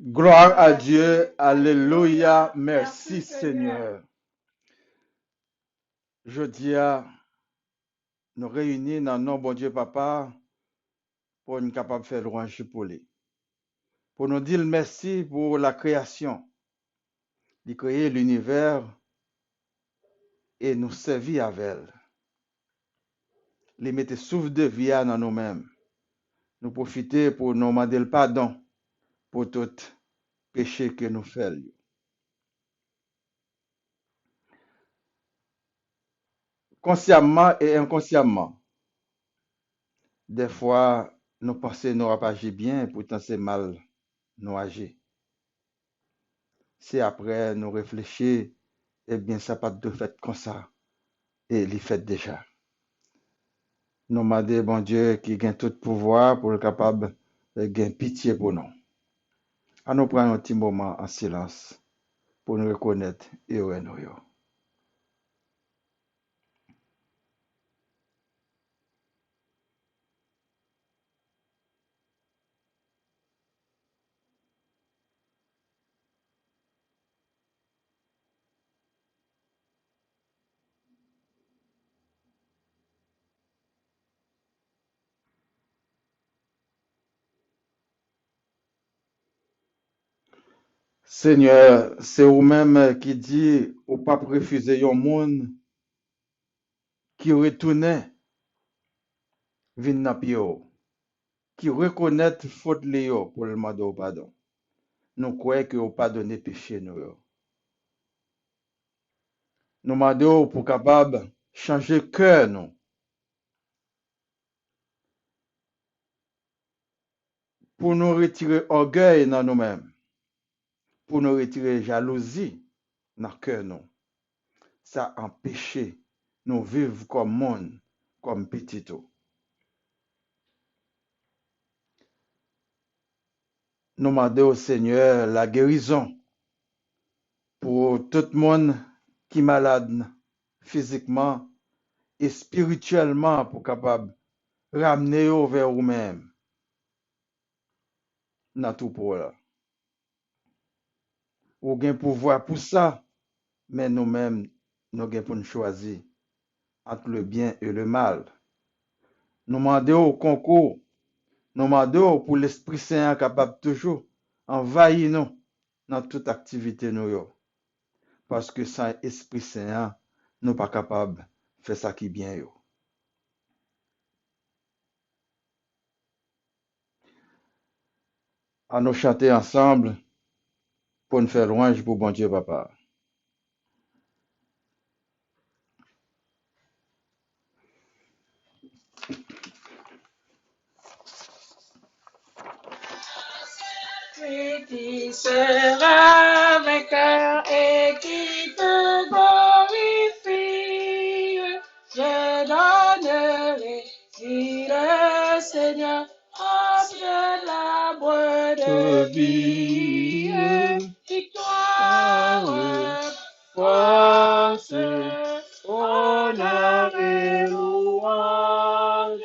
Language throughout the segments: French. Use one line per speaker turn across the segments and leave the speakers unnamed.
Gloire à Dieu, alléluia, merci Seigneur. Je dis à nous réunir dans le nom bon Dieu Papa pour nous capable de faire louange pour lui. Pour nous dire merci pour la création, de créer l'univers et nous servir avec elle. Les mettre souffle de vie dans nous-mêmes. Nous profiter pour nous demander le pardon pour tout péché que nous faisons. Consciemment et inconsciemment, des fois, nous pensons nous pas agir bien, pourtant c'est mal nous agir. Si après nous réfléchir, eh bien, ça pas de fait comme ça. Et il fait déjà. Nous demandons, bon Dieu, qui gagne tout pouvoir pour être capable de gagner pitié pour nous. À nous prendre un petit moment en silence pour nous reconnaître et nous. Seigneur, c'est vous-même qui dit au pas refuser un monde qui retournait vin dans pio, qui reconnaît faute léo pour le demander au pardon. Nous croyons que vous pardonnez péché nous. Nous demandons pour capable changer cœur nous, pour nous retirer orgueil dans nous-mêmes, pour nous retirer jalousie dans le cœur nous. Ça empêche nous vivre comme monde, comme petit tout. Nous demandons au Seigneur la guérison pour tout le monde qui est malade physiquement et spirituellement pour capable ramener vers vous-même dans tout pour là. Ou gain pouvoir pour ça, mais nous-mêmes, nous avons pour nous choisir entre le bien et le mal. Nous demandons au concours, nous demandons pour l'Esprit Saint capable toujours envahir nous dans toute activité nous yo. Parce que sans Esprit Saint, nous pas capable de faire ça qui bien yo. À nous chanter ensemble pour nous faire louange pour bon Dieu papa.
Qui sera vainqueur et qui te glorifie. Je donnerai, si le Seigneur offre l'arbre de vie. Victoire, force, honneur et louange.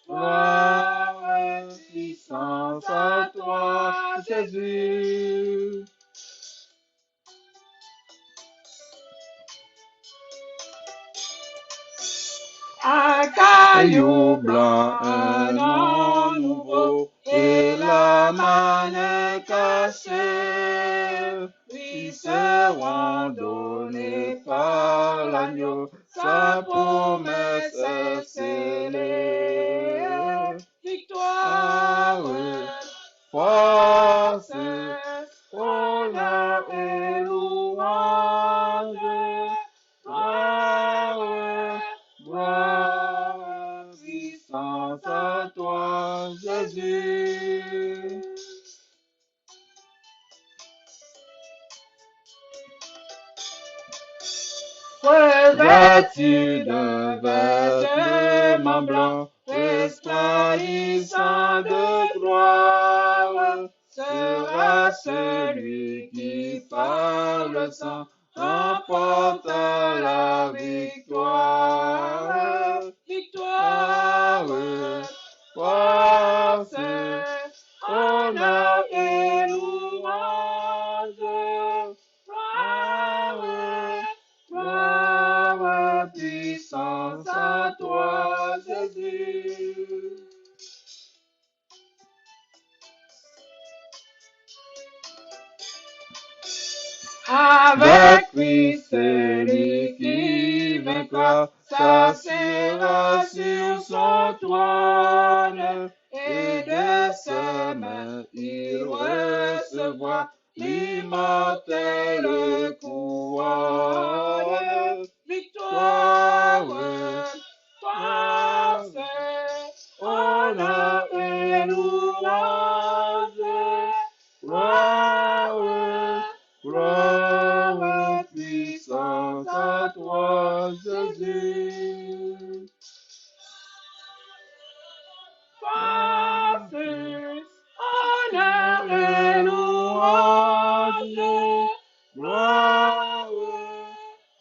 Gloire, puissance à toi, Jésus. Un caillou blanc, un an nouveau, et la manne cachée, lui seront donnés par l'agneau, sa promesse est scellée. Victoire, force, honneur et louange. Gloire, puissance à toi, Jésus. Revêtu d'un vêtement blanc, resplendissant de gloire, sera celui qui par le sang remporte la victoire. Victoire, force, à toi, Jésus. Avec lui, celui qui vaincra s'assiera sur son trône, et de sa main il recevra l'immortelle couronne. Victoire, force, honneur et louange, gloire, gloire, puissance à toi, Jésus. Force, honneur et louange, gloire,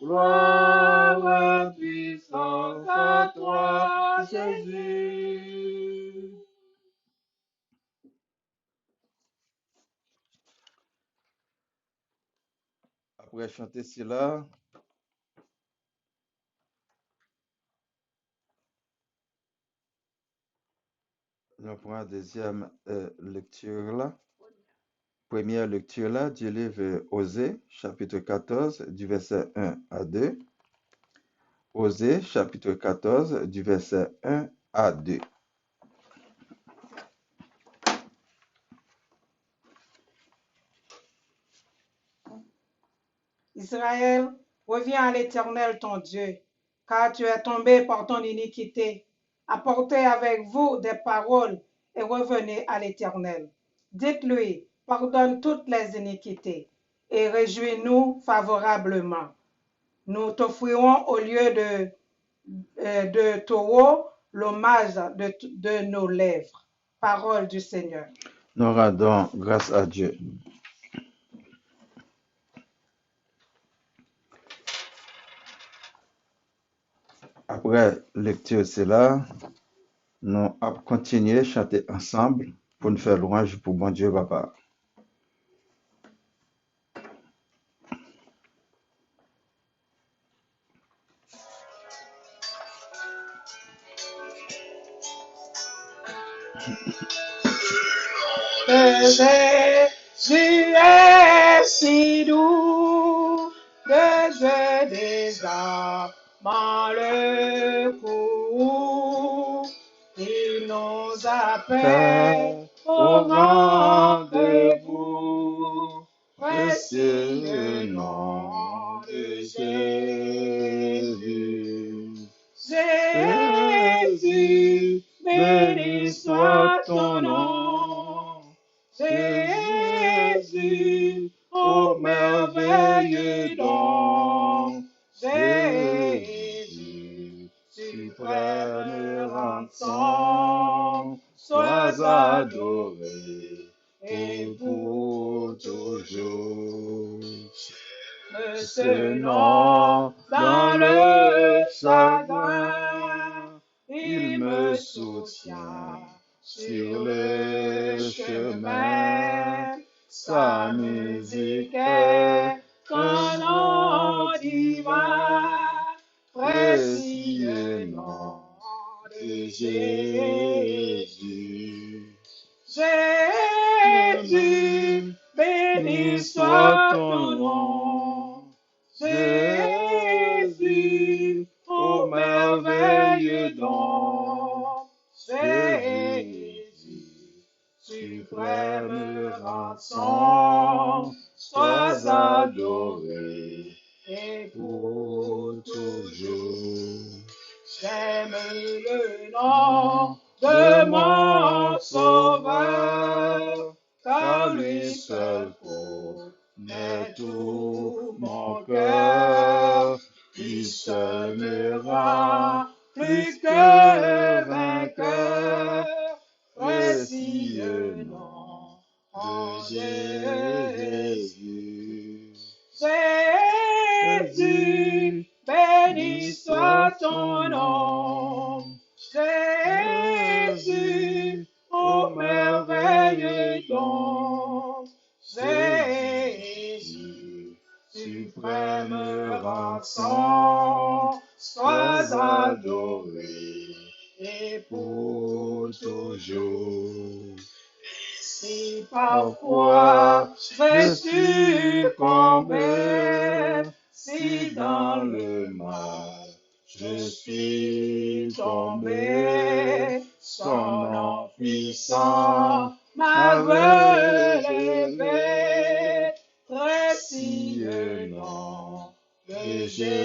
gloire, puissance à toi, Jésus.
Après chanter cela, nous prenons la deuxième lecture là. Première lecture là du livre Osée, chapitre 14, du verset 1 à 2. Osée, chapitre 14, du verset 1 à 2.
Israël, reviens à l'Éternel ton Dieu, car tu es tombé par ton iniquité. Apportez avec vous des paroles et revenez à l'Éternel. Dites-lui, pardonne toutes les iniquités et réjouis-nous favorablement. Nous t'offrirons au lieu de taureau l'hommage de nos lèvres. Parole du Seigneur.
Nous rendons grâce à Dieu. Après lecture cela, nous allons continuer à chanter ensemble pour nous faire louange pour bon Dieu Papa.
Jésus est si doux, de Dieu des amants le cou. Il nous appelle au rendez-vous, précieux nom de Jésus. Jésus, béni soit ton nom. Jésus, ô merveilleux don. Jésus, suprême rançon, sois adoré et pour toujours. Ce nom dans le chagrin, il me soutient sur le chemin. Sa musique est un nom divin, précieux nom de Jésus. Jésus, béni soit ton nom. Jésus, ô merveilleux don. Jésus, suprême rançon, sois adoré et pour toujours. J'aime le nom de mon Sauveur, car lui seul connaît tout mon cœur. Lui seul me rend plus que vainqueur, précieux nom de Jésus. Jésus, béni soit ton nom. Jésus, ô merveilleux don. Jésus, suprême rançon, sois adoré
adorer et pour toujours.
Si
Parfois,
parfois
je succomberai, si dans le mal je suis tombé, son nom puissant m'avait relevé, précieux nom de Jésus.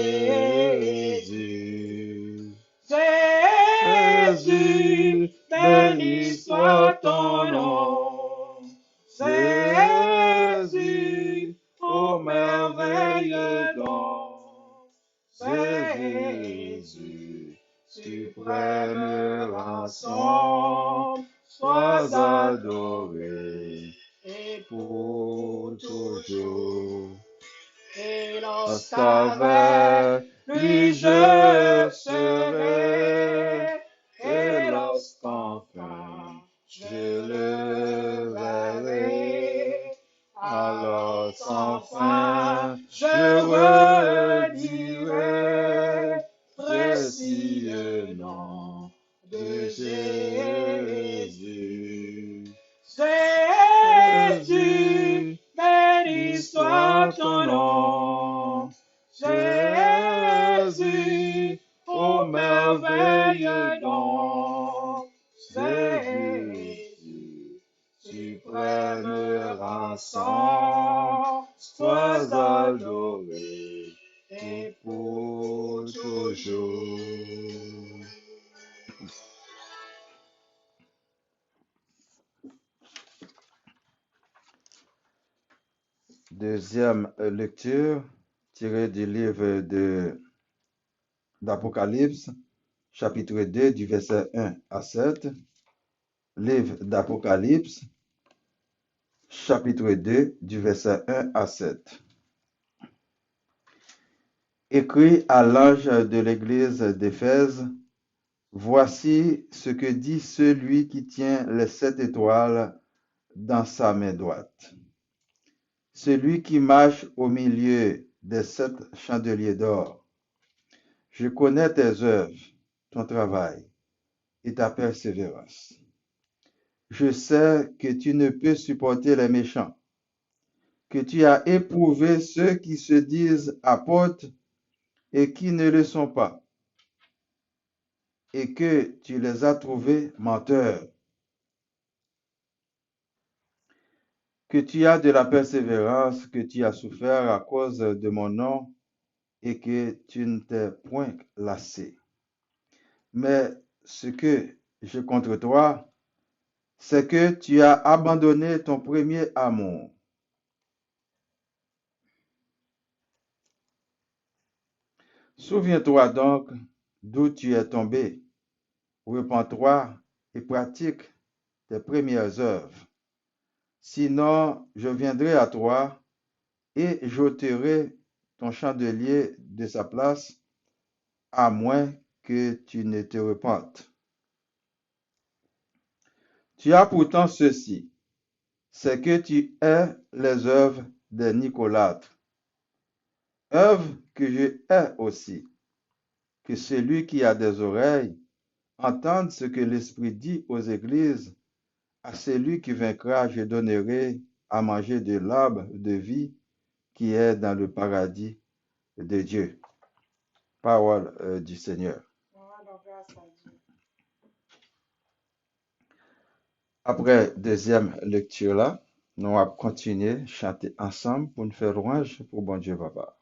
Jésus, béni soit ton nom. Jésus, ô merveilleux don. Jésus, suprême rançon, sois adoré et pour toujours. Et lorsqu'avec lui je serai, et lorsqu'enfin je le verrai, alors sans fin je redirai, précieux nom de Jésus. Jésus, béni soit ton nom. Jésus, ô merveilleux don. Jésus, suprême rançon, sois adoré et pour toujours.
Deuxième lecture tirée du livre d'Apocalypse, chapitre 2, du verset 1 à 7. Livre d'Apocalypse, chapitre 2, du verset 1 à 7. Écrit à l'ange de l'église d'Éphèse, voici ce que dit celui qui tient les 7 étoiles dans sa main droite. Celui qui marche au milieu des 7 chandeliers d'or. Je connais tes œuvres, ton travail et ta persévérance. Je sais que tu ne peux supporter les méchants, que tu as éprouvé ceux qui se disent apôtres et qui ne le sont pas, et que tu les as trouvés menteurs, que tu as de la persévérance, que tu as souffert à cause de mon nom, et que tu ne t'es point lassé. Mais ce que j'ai contre toi, c'est que tu as abandonné ton premier amour. Souviens-toi donc d'où tu es tombé. Repens-toi et pratique tes premières œuvres. Sinon, je viendrai à toi et j'ôterai ton chandelier de sa place, à moins que tu ne te repentes. Tu as pourtant ceci, c'est que tu hais les œuvres des nicolaîtres, œuvres que je hais aussi. Que celui qui a des oreilles entende ce que l'Esprit dit aux églises. À celui qui vaincra, je donnerai à manger de l'arbre de vie qui est dans le paradis de Dieu. Parole du Seigneur. Après deuxième lecture là, nous allons continuer à chanter ensemble pour nous faire louange pour bon Dieu Papa.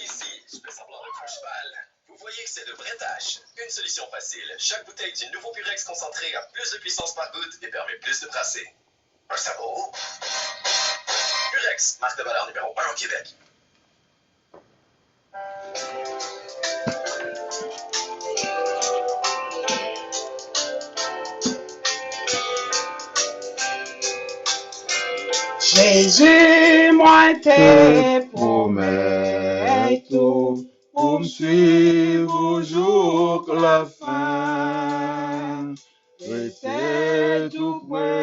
Ici, je fais semblant d'être un cheval. Vous voyez que c'est de vraies tâches. Une solution facile. Chaque bouteille du nouveau Purex concentré a plus de puissance par goutte et permet plus de brasser. Un sabot. Purex, marque de valeur numéro 1 au Québec.
Jésus, moi tes
Promets tout pour me suivre jusqu'à la fin. Restez tout près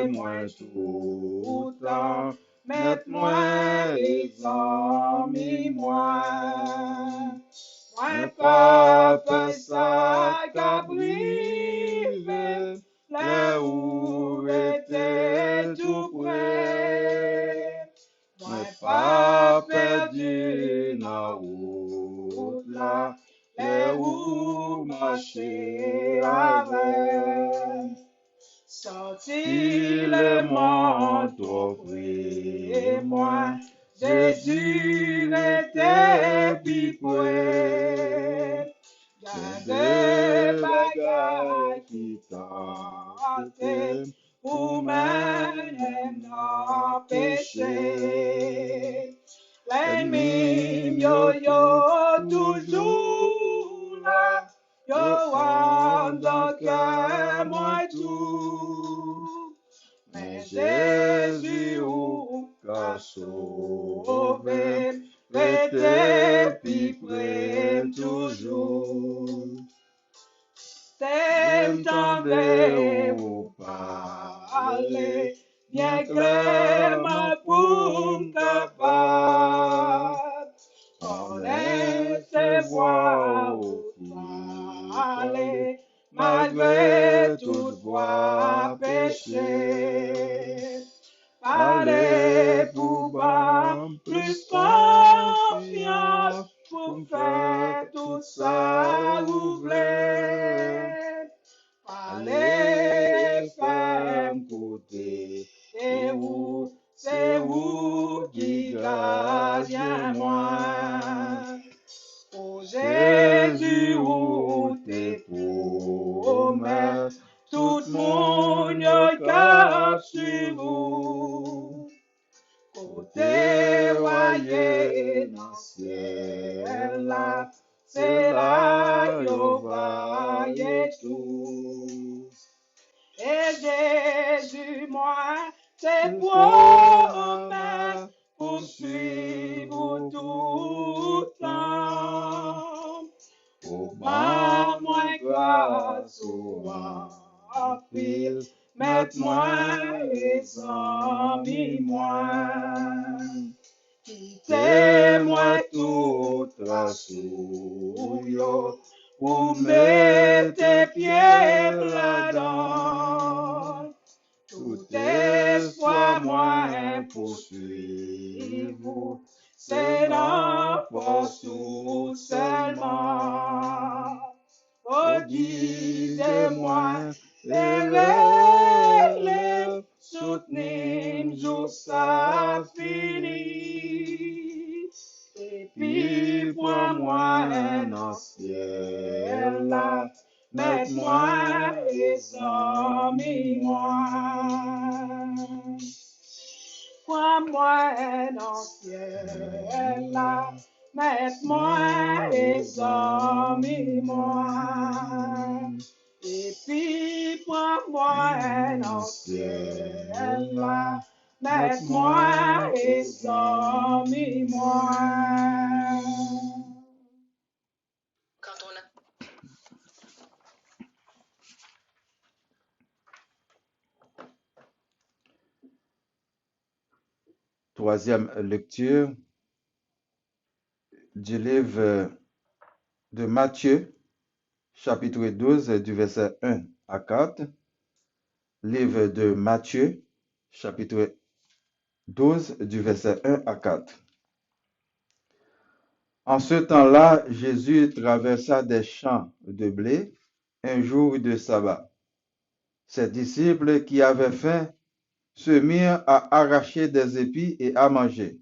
moi tout temps, mettre moi examine moi. Moi pas fait ça qu'à priver, là où était tout près. Moi pas perdu dans route là, là où marcher avec. Sorti le monde offrit moi, Jésus était plus près. J'ai des bagailles qui tentent pour m'aimer dans péché. L'ennemi yo toujours là, yo rendant que moi tout. Mais Jésus ou qu'a sauvé, restez plus près toujours. T'entendez ou parler, bien clairement pour capable. On est ses voix ou parler, malgré toute voix péché. Parlez pour bon plus confiance, pour faire tout ça vous voulez. Parlez, femme, côté, et vous, c'est vous qui gardez moi. Oh Jésus, où t'es promesses, tout le monde regarde sur vous. Côté voyez dans le ciel là, c'est là que voyez tout. Et Jésus, moi, c'est promesse pour suivre tout le temps. Au bas, moi, grâce au pile, mette-moi examine-moi. Quittez-moi toute la souillure, pour mettre tes pieds là-dedans. Tout espoir, moi, poursuivre, c'est la force tout seulement. Oh, guidez-moi, élève, soutenez-moi jusqu'à finir. Et puis, prends-moi dans le ciel là, mette-moi examine-moi. Prends-moi dans le ciel là, mette-moi examine-moi. Et puis, prends-moi dans le ciel là, mette-moi examine-moi.
Troisième lecture du livre de Matthieu, chapitre 12, du verset 1 à 4. Livre de Matthieu, chapitre 12, du verset 1 à 4. En ce temps-là, Jésus traversa des champs de blé un jour de sabbat. Ses disciples qui avaient faim se mirent à arracher des épis et à manger.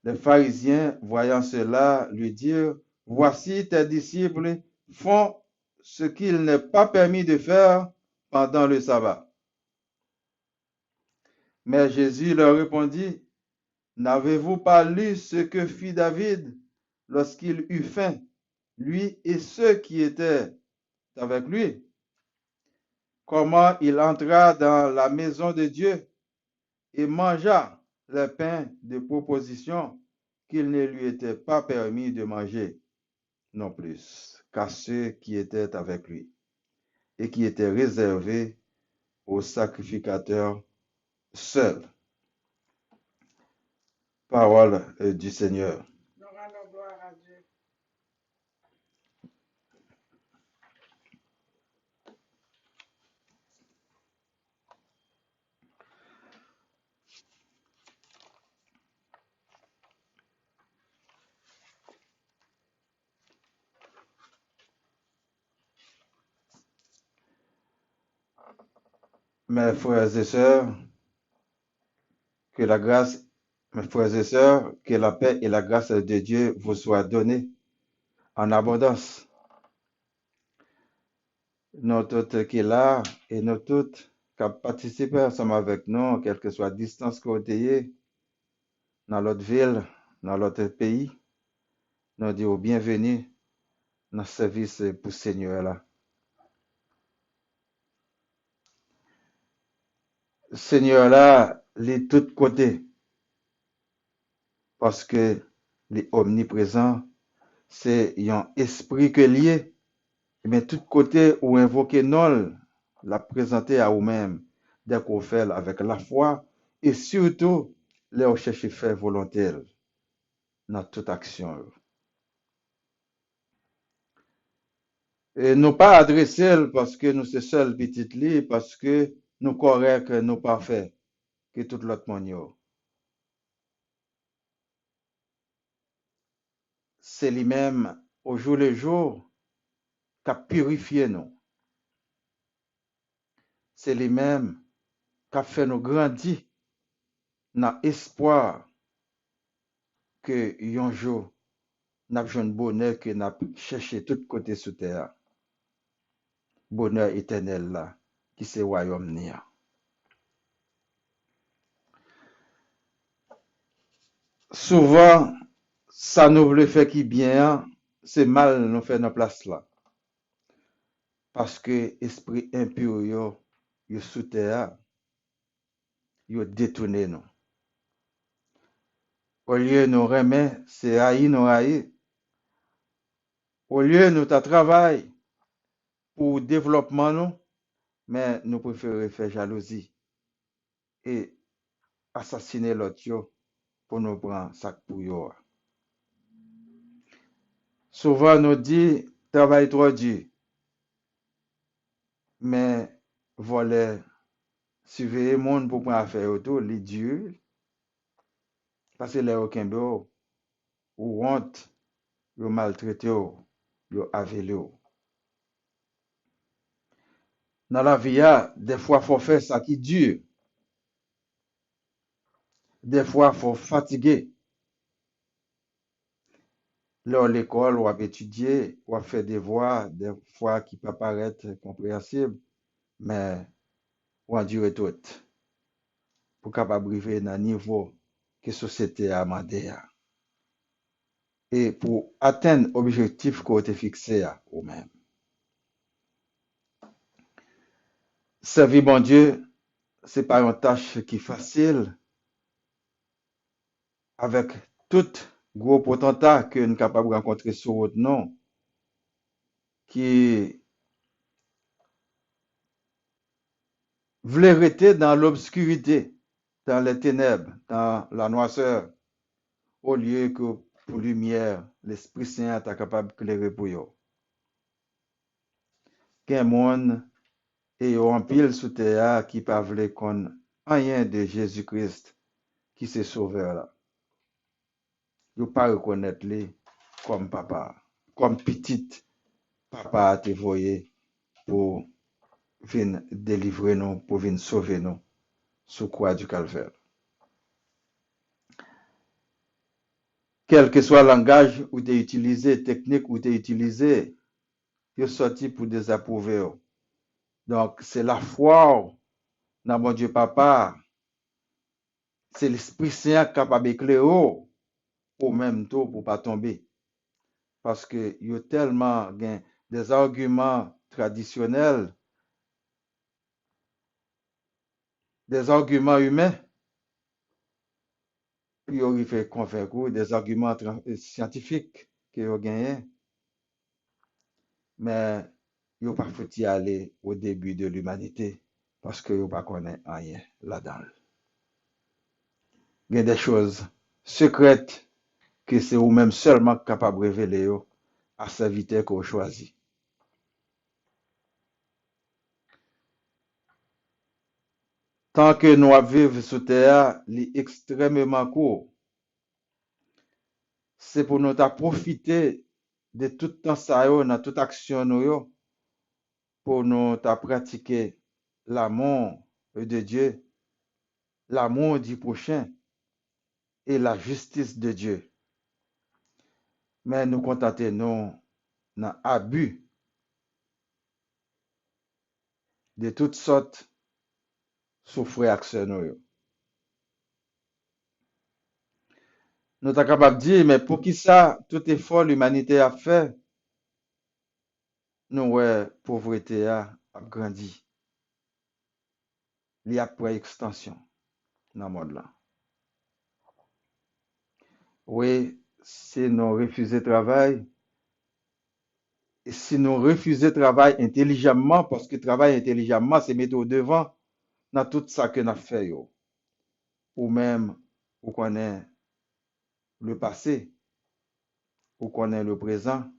Les pharisiens, voyant cela, lui dirent, « Voici tes disciples font ce qu'il n'est pas permis de faire pendant le sabbat. » Mais Jésus leur répondit, « N'avez-vous pas lu ce que fit David lorsqu'il eut faim, lui et ceux qui étaient avec lui? Comment il entra dans la maison de Dieu et mangea les pains de proposition qu'il ne lui était pas permis de manger non plus qu'à ceux qui étaient avec lui et qui étaient réservés au sacrificateur seul. Parole du Seigneur.
Nous rendons gloire à Dieu.
Mes frères et sœurs, que la grâce, mes frères et sœurs, que la paix et la grâce de Dieu vous soient données en abondance. Nous tous qui est là et nous tous qui participent ensemble avec nous, quelle que soit la distance qu'on est, dans l'autre ville, dans l'autre pays, nous disons bienvenue dans le service pour le Seigneur là. Seigneur là, il est de tous côtés parce que les omniprésent, c'est un esprit que lié, mais tout côté où invoquer non, la présenter à vous-même, dès qu'on fait avec la foi, et surtout, les recherches faire volontaire dans toute action. Et nous pas adresser parce que nous sommes seuls petits li, parce que nous corrects, nous parfaits, que tout l'autre monde. C'est lui-même, au jour le jour, qui a purifié nous. C'est lui-même qui a fait nous grandir dans l'espoir que un jour, nous avons un bonheur que nous avons cherché de tous côtés sur terre. Bonheur éternel là, qui c'est royaume nia. Souvent, ça nous veut faire qui bien, c'est mal nous faire dans place là. Parce que esprit impur yo sous terre, yo détourné nous. Au lieu de nous remettre, c'est haï nous haï. Au lieu de nous travailler pour développement nous, mais nous préférons faire jalousie et assassiner l'autre yo pour nous prendre sac pour yo. Souvent nous dit travail trop dur, mais voler surveiller le monde pour prendre affaire autour, les dur, parce que les aucun ou honte, yo maltraité yo avilé. Dans la vie, des fois, il faut faire ça qui dure. Des fois, il faut fatiguer. Là, l'école, ou à étudier, ou à faire des devoirs, des fois qui peuvent paraître compréhensibles, mais ou endurer tout pour capable arriver dans le niveau que la société a demandé. Et pour atteindre l'objectif qu'on a fixé à vous-même. Servir bon Dieu, ce n'est pas une tâche qui est facile, avec tout gros potentat que nous sommes capables de rencontrer sur notre nom, qui voulait rester dans l'obscurité, dans les ténèbres, dans la noirceur, au lieu que pour lumière, l'Esprit Saint est capable de éclairer pour eux. Qu'un monde et en pile sous terre qui ne parle qu'on rien de Jésus-Christ qui s'est sauveur là. Ils ne pas reconnaître lui comme papa, comme petit papa a te voyé pour venir délivrer nous, pour venir sauver nous sous croix du calvaire. Quel que soit le langage ou tu utilisé, technique ou tu utilisé, il est sorti pour désapprouver. Donc, c'est la foi dans mon Dieu Papa. C'est l'Esprit Saint capable d'éclairer au même temps pour ne pas tomber. Parce que il y a tellement des arguments traditionnels, des arguments humains, puis il fait convaincre des arguments scientifiques que vous gagnez. Mais il n'y a pas faut y aller au début de l'humanité parce que vous ne connaissez rien là-dedans. Il y a des choses secrètes que c'est vous-même seulement capable de révéler à serviteur que vous choisissez. Tant que nous vivons sur terre, c'est extrêmement court. C'est pour nous profiter de tout temps ça, dans toute action, nous, pour nous pratiquer l'amour de Dieu, l'amour du prochain et la justice de Dieu. Mais nous contentons dans l'abus de toutes sortes souffrir action nous. Nous sommes capables de dire, mais pour qui ça, tout effort l'humanité a fait, nous, ouais, pauvreté a grandi. Il y a pour extension dans le monde là. Oui, si nous refusons travail, et si nous refusons travail intelligemment, parce que travail intelligemment, c'est mettre au devant dans tout ça que nous avons fait, ou même, ou connaît le passé, ou connaît le présent,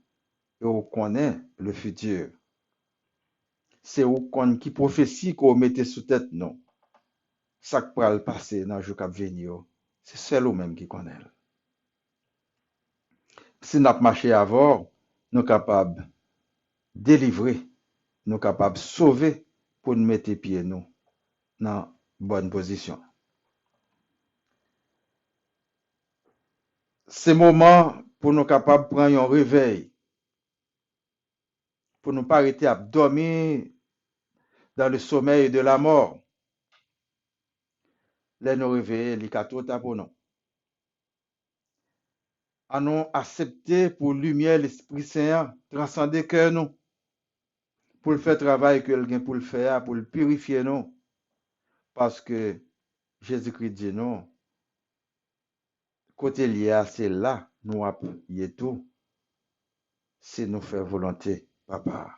et ou connaît le futur. C'est ou qui prophétie qu'on mette sous tête, non. Ça qui va le passer dans le jour qui va venir, c'est seul ou même qui connaît. Si nous marché avant, nous sommes capables de délivrer, nous sommes capables de sauver pour nous mettre pieds nous dans bonne position. C'est le moment pour nous capables de prendre un réveil, pour ne pas arrêter à dormir dans le sommeil de la mort. Les nous réveiller, les quatre pour nous. À nous accepter pour lumière l'Esprit Saint, transcender cœur nous, pour le faire travail que quelqu'un pour le faire, pour le purifier nous. Parce que Jésus-Christ dit non, côté lié, c'est là, nous appuyons tout, c'est nous faire volonté, papa.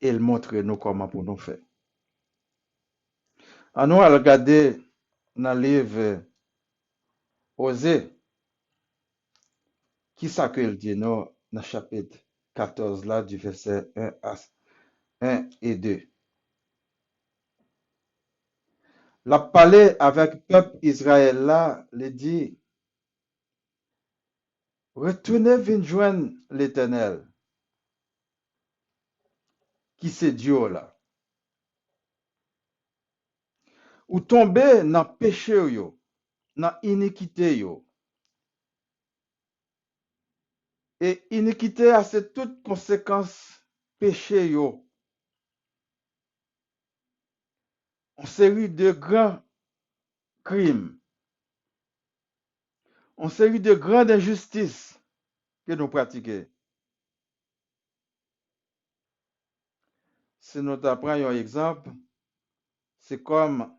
Et il montre nous comment pour nous faire. À nous à regarder dans le livre Osée, qui ça que il dit nous dans le chapitre 14 là, du verset 1 et 2. La parlé avec le peuple Israël là, il dit, retournez venir joindre l'Éternel, qui c'est Dieu là. Ou tomber dans le péché, dans l'iniquité. Et iniquité a c'est toute conséquence péché. Une série de grands crimes, une série de grandes injustices que nous pratiquons. Si nous apprenons un exemple, c'est comme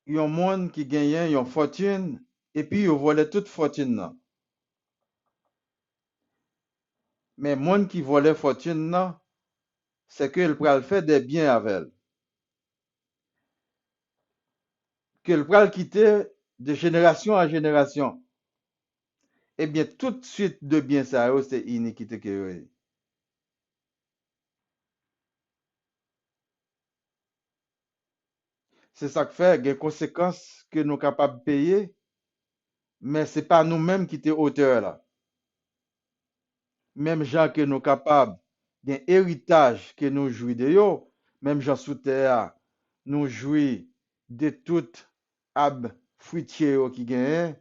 un monde qui gagne une fortune et puis il volait toute fortune. Mais le monde qui volait fortune, c'est qu'il peut faire des biens avec elle. Qu'il peut quitter de génération en génération. Eh bien, tout de suite de biens, ça, c'est iniquité que c'est ça qui fait des conséquences que nous sommes capables de payer, mais ce n'est pas nous-mêmes qui sommes auteurs là. Même gens que nous sommes capables d'un héritage que nous jouissons de eux, même gens sous terre, nous jouissons de toute fruitier qui gagne,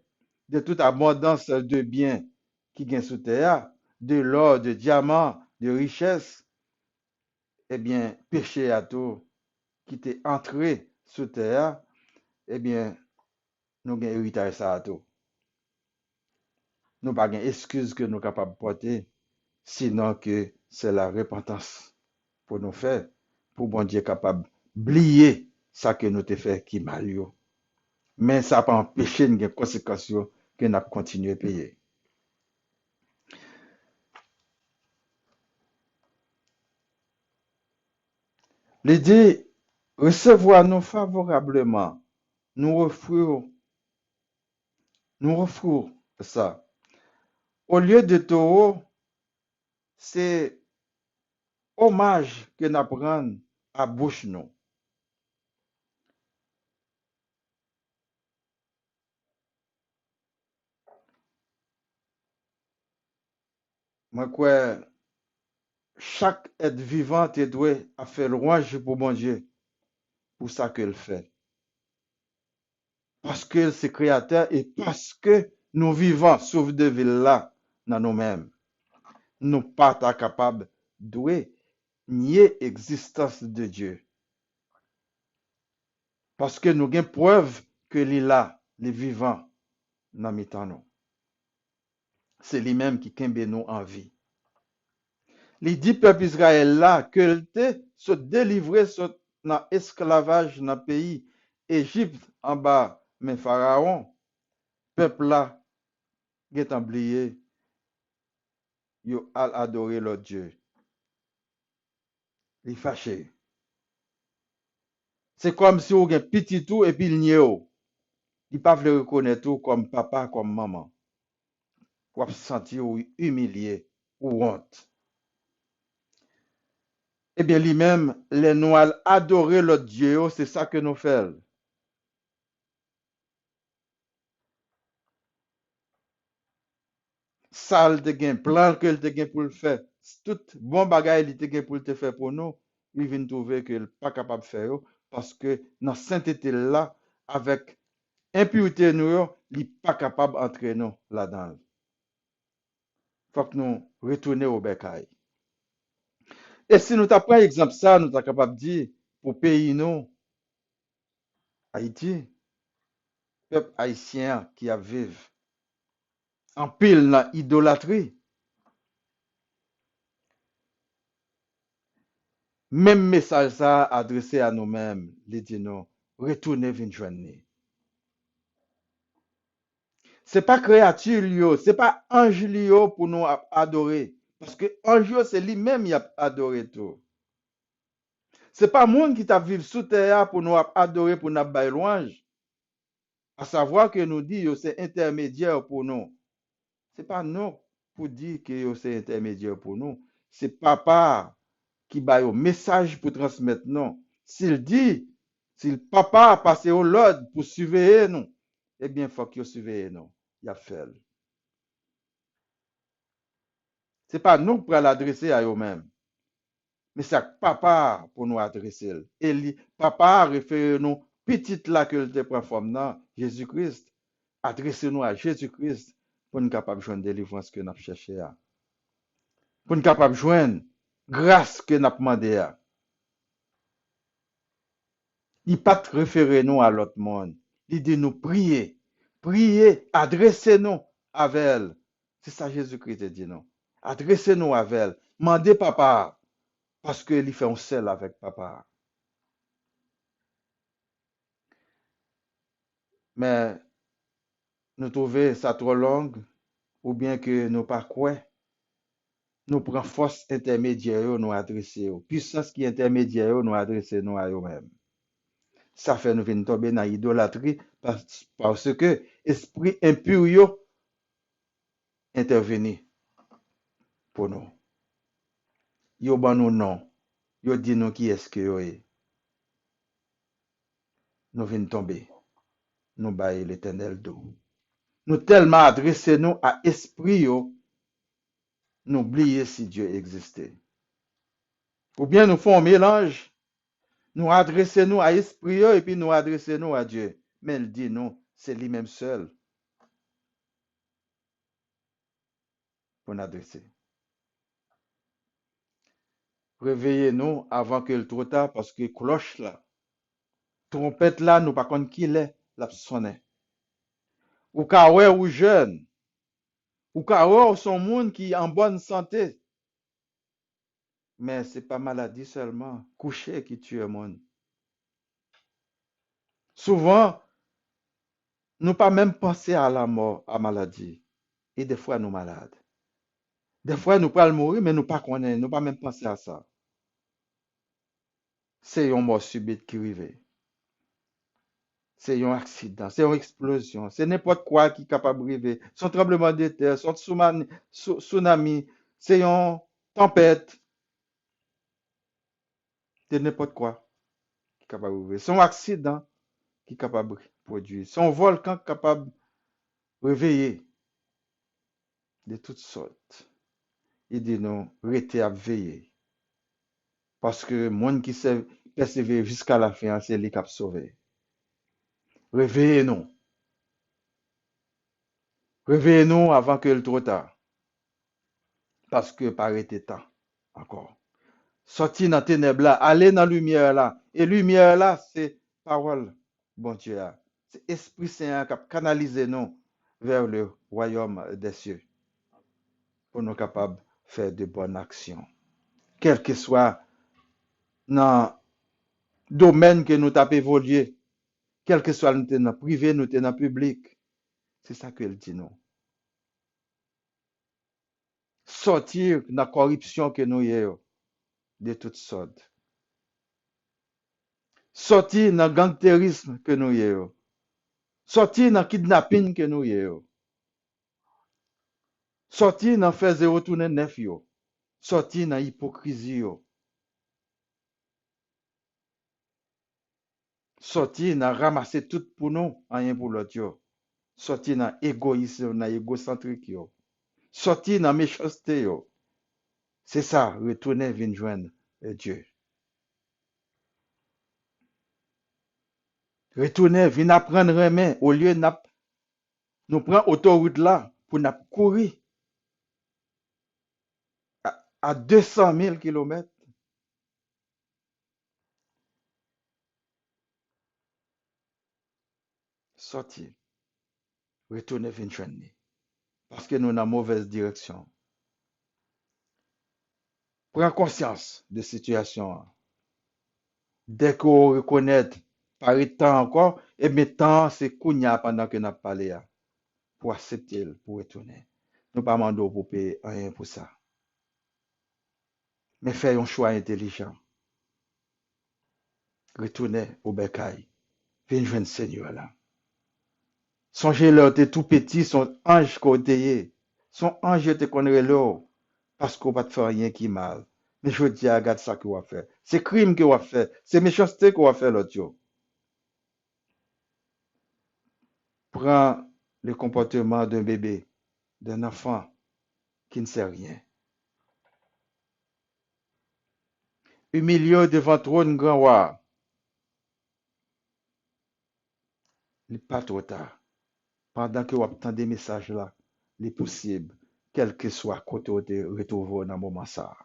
de toute abondance de biens qui gagne sous terre, de l'or, de diamants, de richesses. Eh bien, péché à tout qui t'est entré sous terre, eh bien, nous avons héritage ça à tout. Nous n'avons pas d'excuse que nous sommes capables de porter, sinon que c'est la repentance pour nous faire, pour bon Dieu capable d'oublier ça que nous avons fait qui mal. Mais ça n'a pas empêché de conséquences que nous avons continué à payer. Il dit, recevoir-nous favorablement. Nous offrir ça. Au lieu de taureau, c'est hommage que nous prenons à bouche nous. Moi, quoi, chaque être vivant te doit à faire louange pour mon Dieu, pour ça qu'il fait. Parce que c'est créateur et parce que nous vivons sauf de ville là, dans nous-mêmes. Nous pas capables de nier l'existence de Dieu. Parce que nous avons preuve que il est là, les vivants, dans nous. C'est lui-même qui kembe nous en vie. Les 10 peuples Israël là, que te se délivrer dans l'esclavage dans le pays Égypte en bas, mais Pharaon, peuple là, est oublié, yo al adorer l'autre Dieu. Il est fâché. C'est comme si on a un petit tout et puis il n'y a. Il ne peut pas le reconnaître tout comme papa, comme maman. Pour se sentir humilié ou honte. Eh bien, lui-même, les noirs adorer l'autre Dieu, c'est ça que nous faisons. Ça, il te gain plan que il te gain pour le faire. Tout bon bagage il te gain pour le faire pour nous, il vient trouver qu'il n'est pas capable de faire parce que dans sainteté là, avec impureté nous, il n'est pas capable d'entrer nous là-dedans. Il faut que nous retournions au bécail. Et si nous t'apprenons exemple ça, nous sommes capables de dire pour pays nous, Haïti, peuple haïtien qui a vécu en pile dans l'idolâtrie, même message ça adressé à nous-mêmes, les dit nous, retournez venir joindre. C'est pas créature lio, c'est pas ange lio pour nous adorer. Parce que ange c'est lui-même qui a adoré tout. C'est pas monde qui t'a vivre sous terre pour nous adorer, pour nous bailler louange. À savoir que nous dit c'est intermédiaire pour nous. C'est pas nous pour dire que c'est intermédiaire pour nous. C'est papa qui baille au message pour transmettre nous. S'il dit, si le papa a passé au l'ordre pour surveiller nous, eh bien, il faut qu'il surveille nous. Il a fait. Ce n'est pas nous pour l'adresser à eux-mêmes, mais c'est papa pour nous adresser. Et papa réfère nous petite là que te prend forme dans Jésus-Christ. Adressez-nous à Jésus-Christ pour nous capables de joindre délivrance que nous cherchons. Pour nous capables de joindre grâce que nous demandé. Il pas référer nous à l'autre monde. Il dit nous prier, prier, adressez-nous avec elle. C'est ça Jésus-Christ dit non. Adressez-nous avec elle. Mandez papa parce qu'il fait un seul avec papa. Mais nous trouvons ça trop long ou bien que nous pas quoi. Nous prenons force intermédiaire nous adresser. Puissance qui est intermédiaire nous adresser nous à eux-mêmes. Ça fait nous venir tomber dans l'idolâtrie parce que esprit impur yo intervenir pour nous. Yo ban nous non. Yo dit nous qui est-ce que yo est. Nous venons tomber. Nous bailler l'éternel dos. Nous tellement adresser nous à esprit yo, nous oublier si Dieu existait. Ou bien nous faisons un mélange. Nous adresser nous à esprit yo et puis nous adresser nous à Dieu. Mais il dit non, c'est lui-même seul pour nous adresser. Réveillez-nous avant que le trop tard parce que cloche là, trompette là, nous pas connaître qui l'est, la sonne. Ou ka ouais ou jeune, ou ka ouais son monde qui est en bonne santé. Mais c'est pas maladie seulement, coucher qui tue le monde. Souvent, nous pas même penser à la mort, à maladie. Et des fois, nous malades. Des fois, nous pas le mourir, mais nous pas connaître, nous pas même penser à ça. c'est une mort subite qui arrive. C'est un accident, c'est une explosion, c'est n'importe quoi qui est capable de arriver. Son tremblement de terre, son tsunami, c'est une tempête, c'est n'importe quoi qui est capable de arriver. Son accident qui est capable de produire. Son volcan capable de réveiller de toutes sortes. Il dit nous, restez à veiller. Parce que le monde qui s'est persévéré jusqu'à la fin, c'est lui qui a sauvé. Réveillez-nous. Réveillez-nous avant que le trop tard. Parce que par été temps encore. Sorti dans ténèbres là, aller dans la lumière là. Et lumière là, c'est parole, bon Dieu. C'est Esprit Saint qui a canalisé nous vers le royaume des cieux pour nous capables de faire de bonnes actions. Quel que soit dans le domaine que nous avons évolué, quel que soit nous dans le privé, nous dans le public, c'est ça qu'elle dit nous. Sortir de la corruption que nous avons de toutes sortes. Sortir dans le gangsterisme que nous avons. Sortir dans le kidnapping que nous avons. Sortir dans faire zéro tourner neuf yo. Sortir dans hypocrisie yo. Sortir dans ramasser tout pour nous, rien pour l'autre yo. Sortir dans égoïsme, dans égocentrique yo. Sortir dans méchanceté yo. C'est ça, retourner venir joindre Dieu. Retourner venir apprendre un main au lieu de nous prendre autoroute là pour nous courir à 200 000 km. Sortir, retourner venir joindre. Parce que nous sommes dans mauvaise direction. Prends conscience de la situation. Dès qu'on reconnaît par le temps encore, et maintenant c'est Kounia pendant que nous avons parlé pour accepter, pour retourner. Nous ne pas demander pour payer rien pour ça. Mais faire un choix intelligent. Retourner au bercail. Venez joindre le Seigneur là. Songez leur t'es tout petit, son ange côté. Son ange te connaît là. Parce qu'on va te faire rien qui mal. Mais je dis, regarde ça qu'on va faire. C'est crime qu'on va faire. C'est méchanceté qu'on va faire l'autre jour. Prends le comportement d'un bébé, d'un enfant qui ne sait rien. Humilié devant trône grand roi. Il n'est pas trop tard. Pendant que vous attendez des messages là, il est possible, quel que soit côté où vous retrouvez dans le moment ça.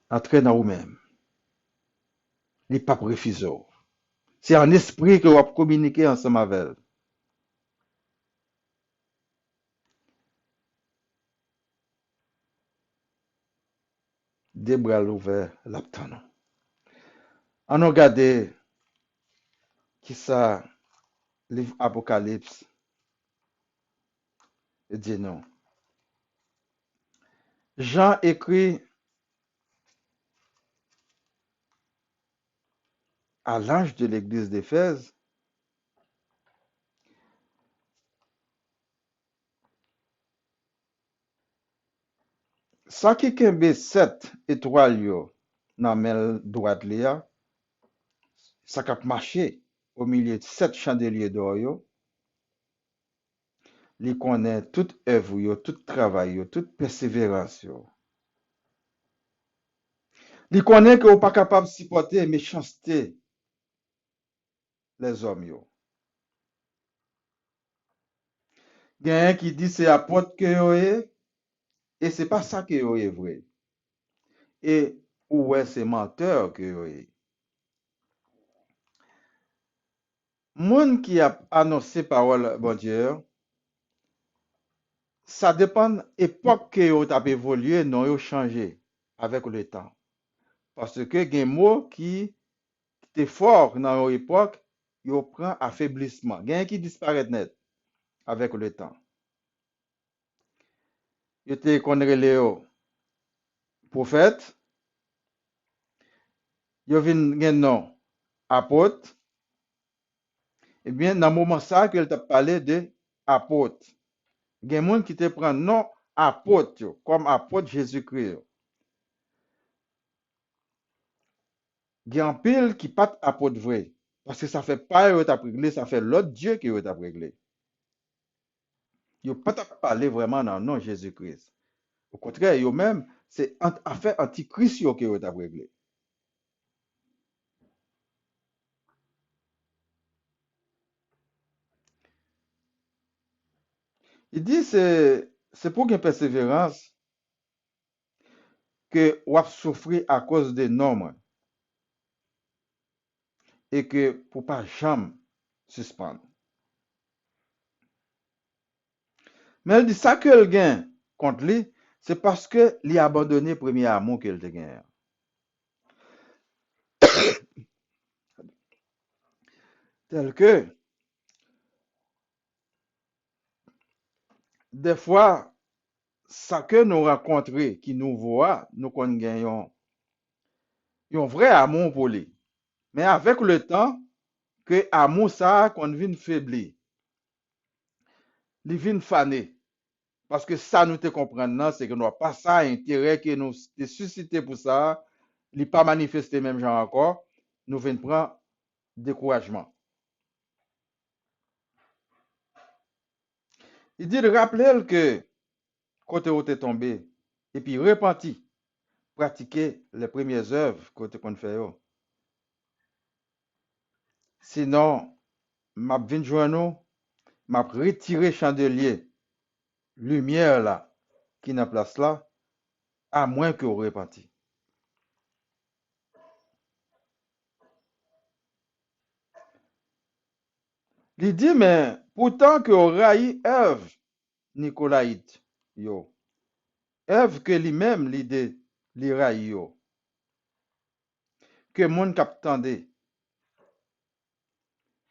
Entrez dans vous-même. Il n'est pas refusé. C'est en esprit que vous communiquez ensemble avec elle. Des bras ouverts, l'attendons. On a regardé qui ça, livre Apocalypse, et dit non. Jean écrit à l'ange de l'église d'Éphèse, ça qui kembe 7 étoiles yo dans main droite là, ça cap marché au milieu de 7 chandeliers d'or yo, li connaît toute œuvre yo, tout travail yo, toute persévérance yo. Li connaît que ou pas capable de supporter méchanceté les hommes yo. Gen qui dit c'est apôtre que yo est, et c'est pas ça que yo est vrai. Et ou ouais c'est menteur que yo est. Moun qui a annoncé parole bon Dieu, ça dépend époque que yo t'a évolué, non yo changé avec le temps. Parce que gen mot qui était fort dans une époque, yo prend affaiblissement. Gen qui disparaît net avec le temps. Yo te connaît les prophètes, yo vin gen non apôtre, eh bien, dans le moment ça, qu'elle t'a parlé de apôtre. Gen moun qui te prend non apôtre, yo, comme apôtre Jésus-Christ. Yo. Gen en pile qui pas apôtre vrai. Parce que ça fait pas yo t'a réglé, ça fait l'autre Dieu qui yo t'a réglé. Yo pas t'a parlé vraiment dans le nom Jésus-Christ. Au contraire, yo même, c'est affaire antichrist yo qui yo t'a réglé. Il dit c'est pour une persévérance que ou a souffrir à cause des normes et que pour pas jamais suspendre. Mais elle dit ça que le gain contre lui, c'est parce que il a abandonné le premier amour qu'elle te gagne. Tel que des fois, ça que nous rencontrons, qui nous voit, nous qu'on gagnons un vrai amour pour lui. Mais avec le temps, que amour ça qu'on vient faiblir, il vient faner. Parce que ça nous te comprendre, c'est que nous n'avons pas ça intérêt que nous te suscité pour ça, il n'est pas manifesté même genre encore, nous venons prendre découragement. Il dit de rappeler que côté où tu es tombé, et puis repenti, pratiquer les premières œuvres côté qu'on fait. Yo. Sinon, m'a vinn joindre m'a retiré chandelier, lumière là, qui n'a place là, à moins que vous repenti. Il dit, mais pourtant que vous raillez œuvre, Nicolaïte, yo. Œuvre que lui-même l'idée, li raille yo. Que moun kap tande,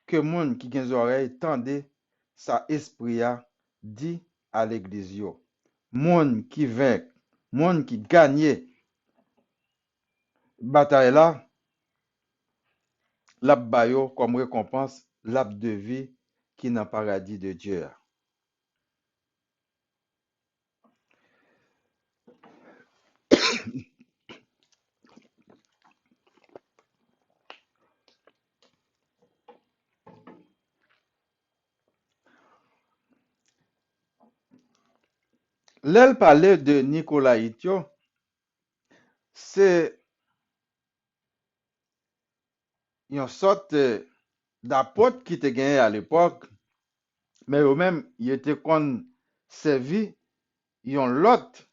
que moun qui gen oreilles tande, sa esprit a dit à l'église yo. Moun qui vainc, moun qui gagne bataille là, l'ap bayo comme récompense, l'ap de vie qui n'a paradis de Dieu. L'elle parlait de Nicolaïte yo, c'est une sorte d'apôtre qui te gagné à l'époque, mais eux-mêmes, ils étaient qu'on servi, ils ont l'autre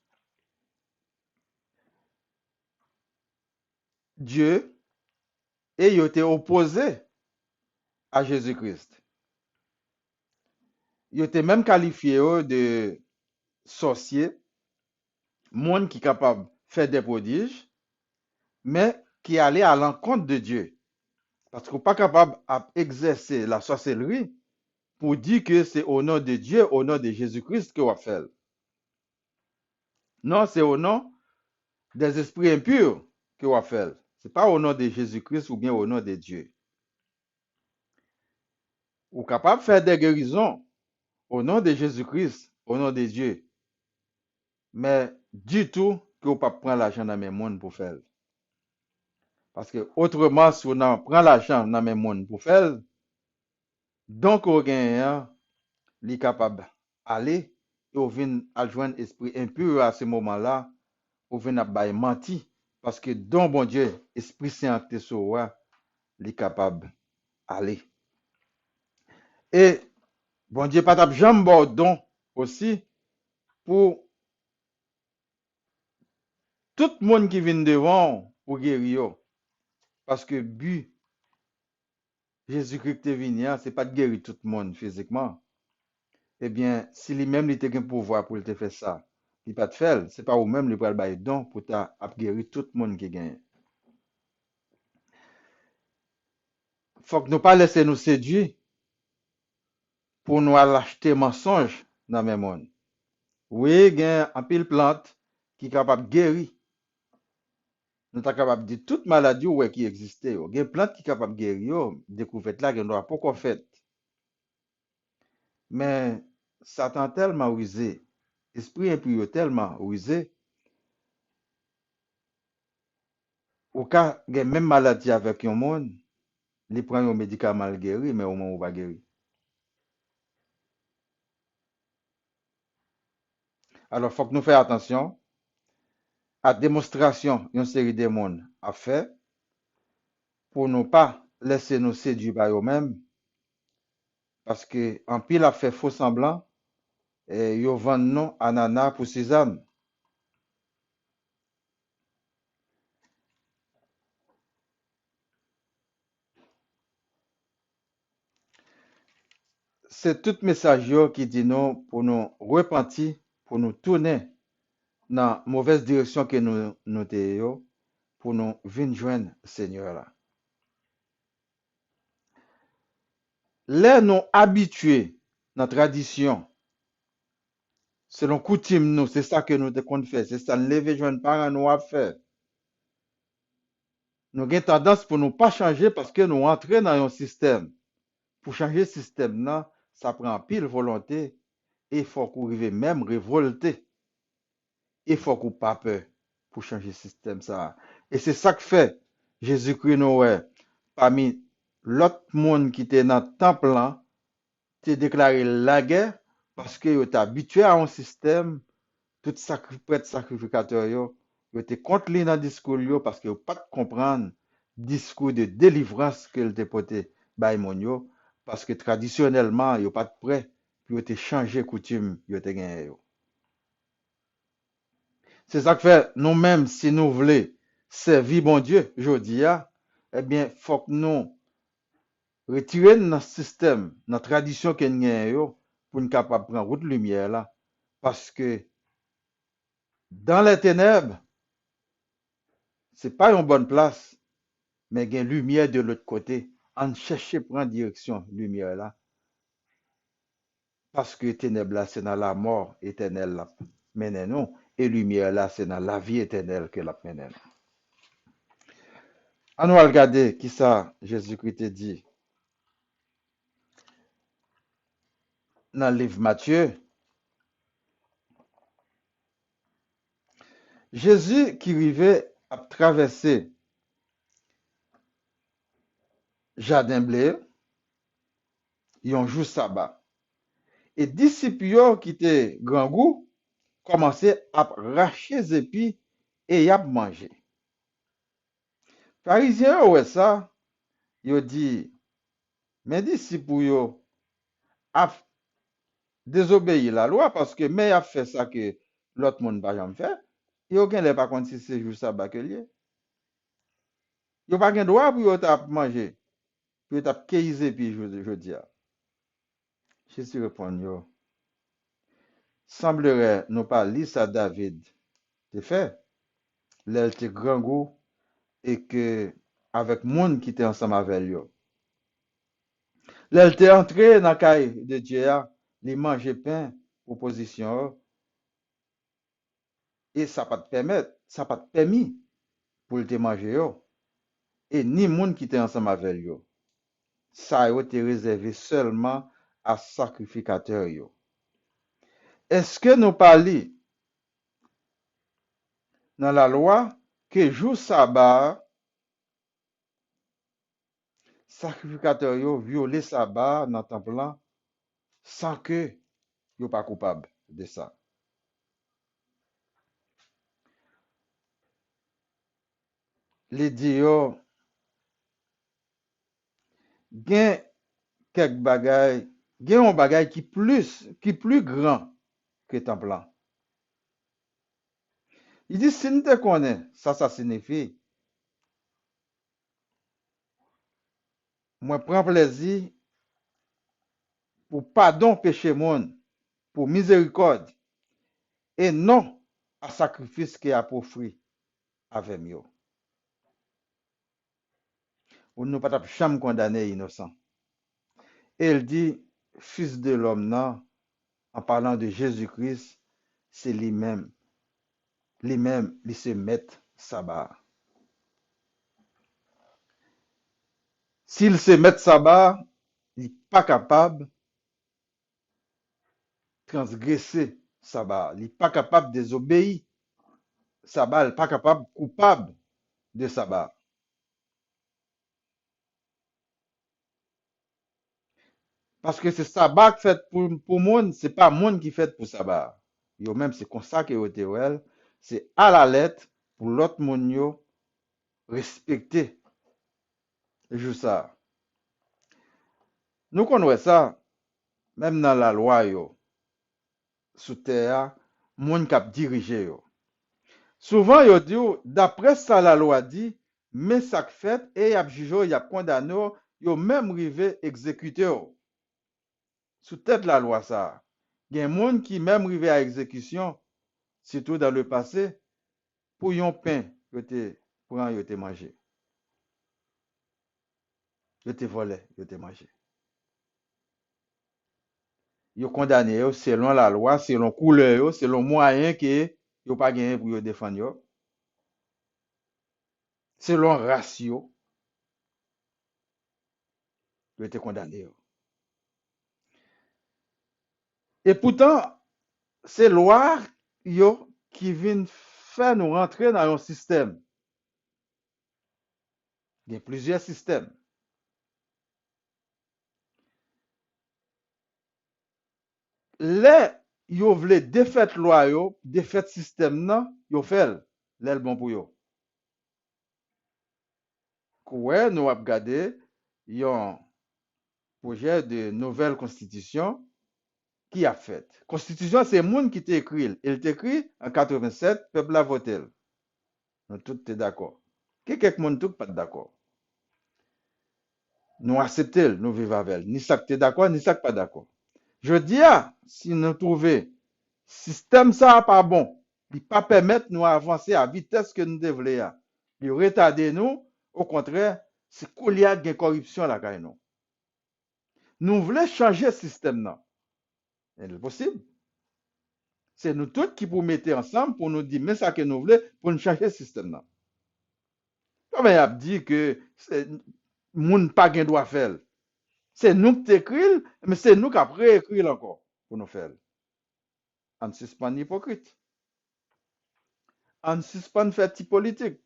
Dieu et ils étaient opposés à Jésus-Christ. Ils étaient même qualifiés de sorciers, monde qui est capable de faire des prodiges, mais qui allait à l'encontre de Dieu. Parce qu'on n'est pas capable d'exercer la sorcellerie pour dire que c'est au nom de Dieu, au nom de Jésus-Christ que va faire. Non, c'est au nom des esprits impurs que va faire. Ce n'est pas au nom de Jésus-Christ ou bien au nom de Dieu. Ou capable de faire des guérisons au nom de Jésus-Christ, au nom de Dieu. Mais du tout que vous ne pouvez pas prendre l'argent dans mes mondes pour faire. Parce que autrement, si on prend l'argent dans mes mondes pour faire, donc on gagne, il est capable d'aller et on vient à joindre l'esprit impur à ce moment-là, on vient à mentir. Parce que dans bon Dieu, Esprit Saint te sauva, il est capable d'aller. Et bon Dieu, pas jamais don aussi pour tout le monde qui vient devant pour guérir. Parce que but Jésus-Christ est venu, ce n'est pas de guérir tout le monde physiquement. Eh bien, si lui-même il a un pouvoir pour te faire ça, il ne pas te faire, ce n'est pas vous-même qui pouvez le don pour guérir tout le monde qui gagne. Il faut que nous ne pas laisser nous séduire pour nous acheter mensonges dans le monde. Oui, il y a un pile plante qui est capable de guérir. nous sommes capables de dire toute maladie ouais, qui existait. Il y a une plante qui est capable de guérir, découverte là, qui n'a pas encore fait. Mais Satan tellement rusé, esprit impur tellement rusé, au cas il y a même maladie avec un monde, il prend un médicament le guéri, mais au moins on va guérir. Alors, il faut que nous fassions attention à démonstration une série de monde à faire pour ne pas laisser nous séduire par eux-mêmes, parce que en pile a fait faux semblant et ils vendent nous ananas pour sésame. C'est tout message yo qui dit nous pour nous repentir, pour nous tourner dans la mauvaise direction que nous te yo, pour nous venir joindre Seigneur là. Les nous habitués dans la tradition, selon coutume nous, c'est ça que nous te compte faire, c'est ça lever joindre parents nous à faire. Nous avons tendance pour nous pas changer parce que nous entrons dans un système. Pour changer le système là, ça prend pile volonté et il faut qu'on arrive même révolter. Il faut qu'on pas peur pour changer le système ça. Et c'est ça que fait Jésus-Christ Noé parmi l'autre monde qui était dans le temple là, t'es déclaré la guerre parce que tu es habitué à un système, tout prêtre sacrificateur yo étaient contre lui dans le discours yo parce que pas de comprendre discours de délivrance que te porté by mon yo parce que traditionnellement yo pas de prêt puis te changer coutume yo te gagné yo. C'est ça que fait nous-mêmes si nous voulons servir bon Dieu jodi a, eh bien faut que nous retirer notre système, notre tradition que nous gagne yo pour nous capable prendre route lumière là parce que dans les ténèbres c'est pas une bonne place mais il y a une lumière de l'autre côté. On cherche prendre direction lumière là parce que ténèbres là c'est dans la mort éternelle là mène nous et lumière là c'est dans la vie éternelle que la mène nous. On va regarder qui ça Jésus-Christ te dit dans le livre Matthieu. Jésus qui arrivait à traverser jardin blé, ils ont jour sabbat. Et disciples qui étaient grand goût commençaient à racher les épis et à manger. Pharisiens ouais ça, ils dit mais disciples yo a désobéi la loi parce que mais a fait ça que l'autre monde pas jamais fait. Yo gen les pas contre si c'est jour sabbat que lié. Yo pas gen droit pour yo t'a manger, pour yo t'a cueillir épis je dis. Jésus répond yo semblerait nous pas lire ça David te fait l'elle était grand goût et que avec monde qui était ensemble avec lui. L'elle était entré dans la caille de Dieu, il mangeait pain, proposition, et ça pas te permettre, ça pas te permis pour le te manger, et ni monde qui était ensemble avec lui. Ça a été réservé seulement à sacrificateur. Est-ce que nous parlons dans la loi que jour sabbat, sacrificateur yo violé sabbat dans le temple là, sans que yo pas coupable de ça. Les dit yo gen quelques bagailles, gen un bagay qui plus grand que temple là. Il dit si nous te connaît, ça signifie moi prends plaisir pour pardon péché monde, pour miséricorde et non à sacrifice qui a pour fruit avec moi. Ou nous pas jamais condamner innocent. Et il dit fils de l'homme non, en parlant de Jésus-Christ, c'est lui-même, il se met sabbat. S'il se met sabbat, il n'est pas capable de transgresser sabbat. Il n'est pas capable de désobéir sabbat. Il n'est pas capable, coupable de sabbat. Parce que c'est sabbat qui fait pour monde, c'est pas monde qui fait pour sabbat. Yo même c'est comme ça que yo te wel, c'est à la lettre pour l'autre monde yo respecter juste ça. Nous connaissons ça même dans la loi yo sous terre, monde qui a dirigé yo. Souvent yo dit yo, d'après ça la loi dit, mais ça fait et y a jugé, y a condamné yo même rivé exécuter yo. Sous tête la loi ça. Il y a un monde qui même rivé à exécution, surtout dans le passé, pour yon pain, yo te prend, yo te mangé. Yo te volé, yo te mangé. Yo condamné yo selon la loi, selon couleur yo, selon moyen que yo pas gagné pour yo défendre yo, selon race yo te condamné yo. Et pourtant, c'est loi yo qui viennent faire nous rentrer dans un système. Il y a plusieurs systèmes. Les yo vle défaite loi yo, défaite système nan, yo fait l'el bon pour yo. Kouè nous ap gade yon projet de nouvelle constitution qui a fait. Constitution, c'est moun qui t'écrit. Il t'écrit en 87, peuple a voté. Nous tous t'es d'accord. Quelques moun tout pas d'accord. Nous acceptons, nous vivons avec. Ni ça que t'es d'accord, ni ça que pas d'accord. Je dis, si nous trouvons système ça pas bon, il pas permettre nous avancer à vitesse que nous devons. Il retarder nous, au contraire, c'est qu'il y a de corruption là quand nous. Nous voulons changer le système là. C'est possible. C'est nous tous qui pour mettre ensemble pour nous dire mais ça que nous voulons pour nous changer le système là. Comme il a dit que moun pas gen doit faire. C'est nous qui t'écrit, mais c'est nous qui après écrit encore pour nous faire. On suspend hypocrite. On suspend fait politique.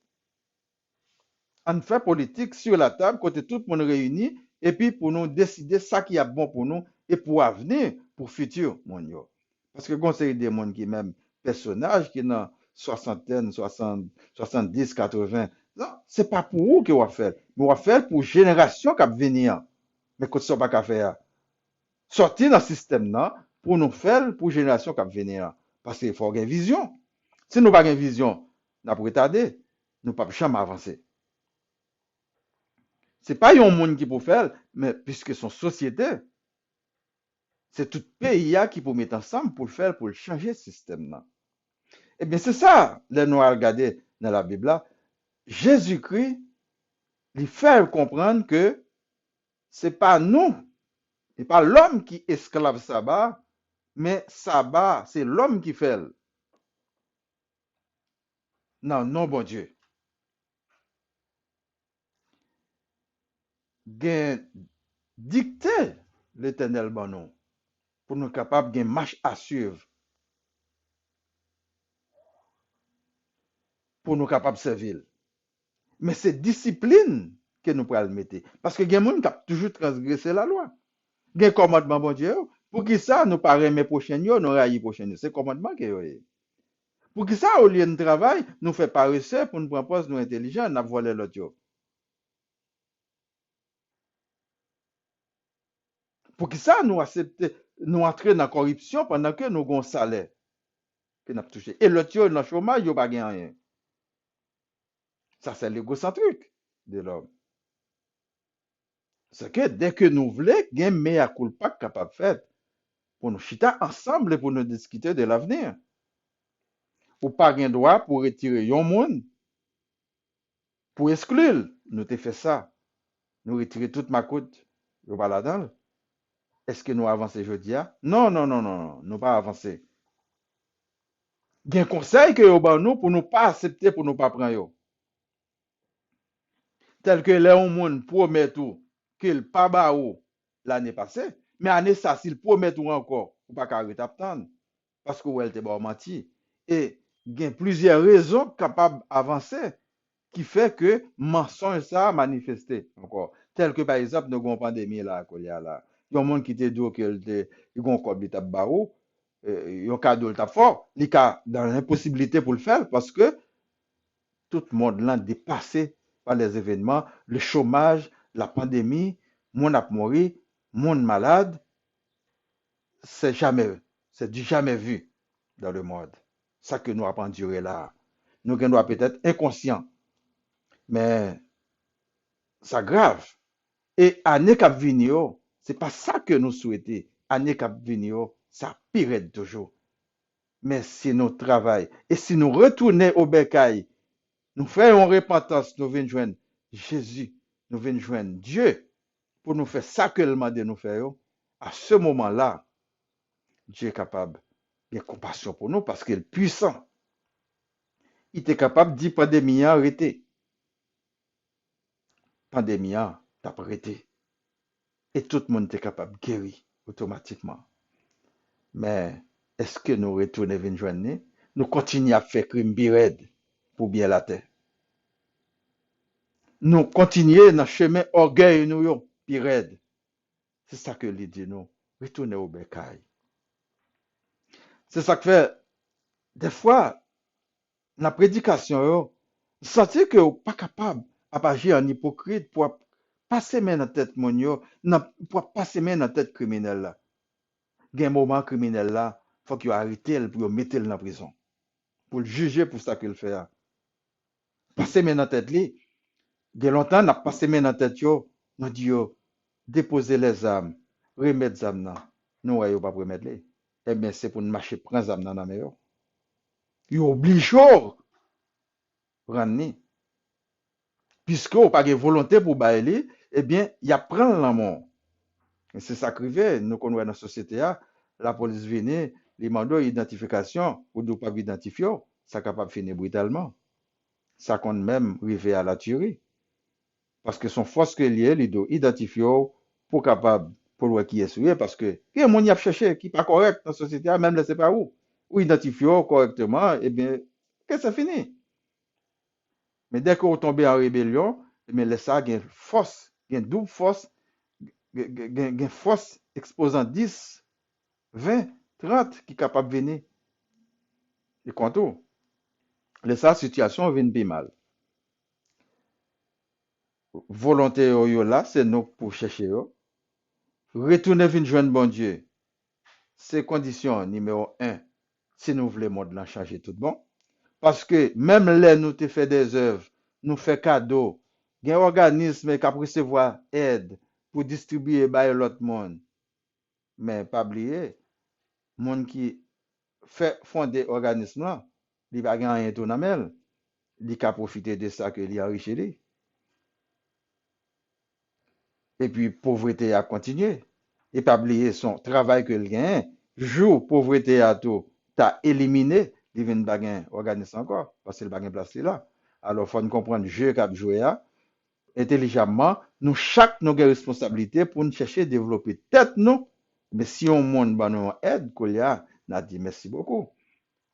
On fait politique sur la table côté tout le monde réuni et puis pour nous décider ça qui est bon pour nous et pour avenir, pour futur mon yo. Parce que conseil des monde qui même personnage qui dans soixantaine, 60, 70, 80. Non, c'est pas pour vous que on va faire, mais on va faire pour génération qui va venir. Mais que ça pas qu'à faire. Sortir dans le système là pour nous faire pour génération qui va venir. Parce qu'il faut avoir une vision. Si nous pas une vision, nous pas retarder, nous pas jamais avancer. C'est pas un monde qui peut faire, mais puisque son société, c'est tout pays qui peut mettre ensemble pour le faire, pour changer ce système là. Eh bien, c'est ça, les noirs regarder dans la Bible là. Jésus-Christ, il fait comprendre que c'est pas nous, et pas l'homme qui esclave sabbat, mais sabbat, c'est l'homme qui fait. Non, non, bon Dieu. Gen dicté l'éternel bon nous, pour nous capables de marche à suivre, pour nous capables de servir. Mais c'est discipline que nous pouvons mettre. Parce que gen moun qui a toujours transgressé la loi. Gen commandement bon Dieu, pour qui ça nous pas aimer prochain yo, nous railler prochain yo. C'est commandement que yo. Pour qui ça au lieu de travail, nous fait paresseux pour nous prendre poste nous intelligents, n'a volé l'autre yo. Pour qui ça nous accepter, nous entrer dans la corruption pendant que nous avons un salaire que nous avons touché. Et l'autre yo dans le chômage, yo pas rien. Ça c'est l'égocentrique de l'homme. C'est que dès que nous voulons, il y a un meilleur culpa capable de faire pour nous chiter ensemble et pour nous discuter de l'avenir. Ou pas un droit pour retirer un monde, pour exclure. Nous te fait ça. Nous retirer toute ma coûte. Nous pas là-dedans. Est-ce que nous avançons aujourd'hui? Non, non, non, non, non. Nous pas avancer. Il y a un conseil que nous pour nous pas accepter, pour nous pas prendre. Tel que les gens monde promet tout. qu'il pas ba ou l'année passée, mais année ça, s'il promet ou encore, ou pas qu'à attendre, parce que elle te ba menti. Et il y a plusieurs raisons capables d'avancer qui fait que mensonge ça a manifesté encore. Tel que par exemple, nous avons une pandémie là, qu'il y a là. Il y a un monde qui te dit qu'il y a un corps qui t'a barou, il y a un cadeau qui t'a fort, il y a dans l'impossibilité pour le faire parce que tout le monde l'a dépassé par les événements, le chômage, la pandémie, monde a mort, monde malade, c'est jamais, c'est du jamais vu dans le monde. Ça que nous avons enduré là. Nous sommes peut-être inconscients, mais c'est grave. Et année cap venir, c'est pas ça que nous souhaitons. Année cap venir, ça pire toujours. Mais si nous travaillons et si nous retournons au bécail, nous faisons repentance, nous venons joindre Jésus, nous venons joindre Dieu pour nous faire ça que le demande de nous faire. À ce moment-là, Dieu est capable de compassion pour nous parce qu'il est puissant. Il est capable de dire pandémie a arrêté. Pandémie a arrêté. Et tout le monde est capable de guérir automatiquement. Mais est-ce que nous retournons venir joindre? Nous continuons à faire crime birède pour bien la terre. Nous continuons dans le chemin orgueil nous birède. C'est ça que lui dit nous. Retournez au bécail. C'est ça que fait des fois dans la prédication, sentir que vous pas capable d'agir en hypocrite pour passer main dans la tête mon yo, pour passer main dans la tête criminelle là. Il y a un moment criminel là, faut qu'il arrête pour le mettre dans la prison. Pour le juger pour ça qu'il fait. Passer main dans la tête li, il y a longtemps n'a passé main dans la tête yo, nous dit yo, déposer les armes, remettre les armes là. Nous ne pas remettre les. Eh bien c'est pour nous marcher prendre les armes dans la main. Il oblige rendre puisque vous pas de volonté pour bailler, eh bien, il y a prendre la mort. Et c'est ça qui arrive, nous connaissons dans la société, la police vient, les mandats d'identification, ou de pas identifier, ça capable de finir brutalement. Ça compte même arriver à la tuerie. Parce que son force que lié, il doit identifier pour capable, pour voir qui est souillé, parce que, il y a un monde qui a cherché, qui n'est pas correct dans la société, même ne sait pas où. Ou identifier correctement, eh bien, que ça finit. Mais dès qu'on tombe en rébellion, mais laisse ça, il y a une force, il y a une double force, il y a une force exposant 10, 20, 30 qui est capable de venir. Et contour. Laisse ça, situation vient bien mal. Volonté yo là, c'est nous pour chercher yo. Retourner venir joindre bon Dieu. C'est condition numéro 1. Si nous voulons le monde là changer tout bon. Parce que même là, nous te fait des œuvres, nous fait cadeau, il y a un organisme qui a recevoir aide pour distribuer par l'autre monde. Mais pas oublier, monde qui fait fonder l'organisme là, il va gagner un tournament, il a profiter de ça que il a enrichi. Et puis pauvreté a continué. Et pas oublier son travail que il gagne, jour pauvreté a tout, t'as éliminé, il vient de gagner organisme encore parce qu'il va gagner place là. Alors faut nous comprendre le jeu qu'a joué là. Intelligemment, nous chaque nous avons responsabilité pour nous chercher à développer tête nous, mais si on monde ba nous aide qu'on y a, n'a dit merci beaucoup.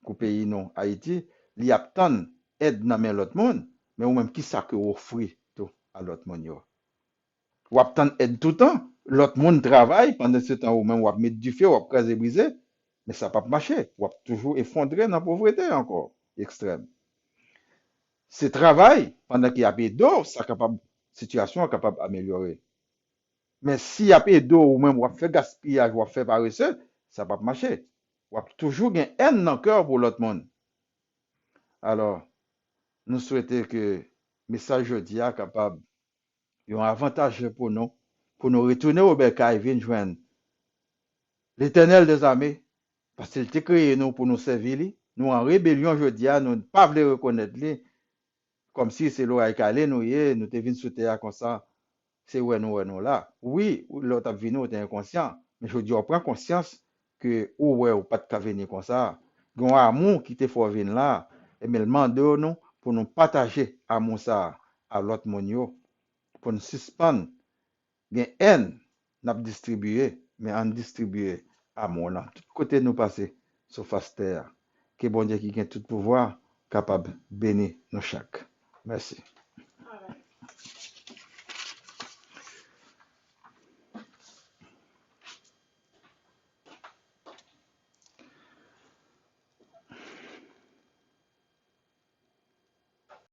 Pour pays non Haïti, il y a tant aide dans l'autre monde, mais ou même qui ça que offrir tout à l'autre monde yo. Ou tant aide tout le temps, l'autre monde travaille pendant ce temps ou même ou mettre du feu ou craser briser, mais ça pas marcher, ou toujours effondrer dans la pauvreté encore extrême. C'est travail pendant qu'il y a peu d'eau, ça capable situation est capable d'améliorer. Mais s'il y a peu d'eau ou même on fait gaspillage ou fait paresseux, ça va pas marcher. On a toujours une haine dans le cœur pour l'autre monde. Alors, nous souhaitons que le message aujourd'hui soit capable un avantage pour nous retourner au bercail et venir joindre l'Éternel des armées, parce qu'il t'a créé nous pour nous servir. Nous en rébellion aujourd'hui, nous ne pas voulons reconnaître lui, comme si c'est l'oreille calé, nous te venons sous terre comme ça. C'est où nous là. Oui, l'autre venu, on est inconscient. Mais je dis, on prend conscience que, ou pas de venir comme ça. Il y a un amour qui te fait venir là. Et mais le mandat nous, pour nous partager amour ça à l'autre monde, pour nous suspendre gen haine, n'a distribué, mais en distribué amour là. Tout côté nous passer sur face terre. Que bon Dieu qui a tout pouvoir capable bénir nous chaque. Merci.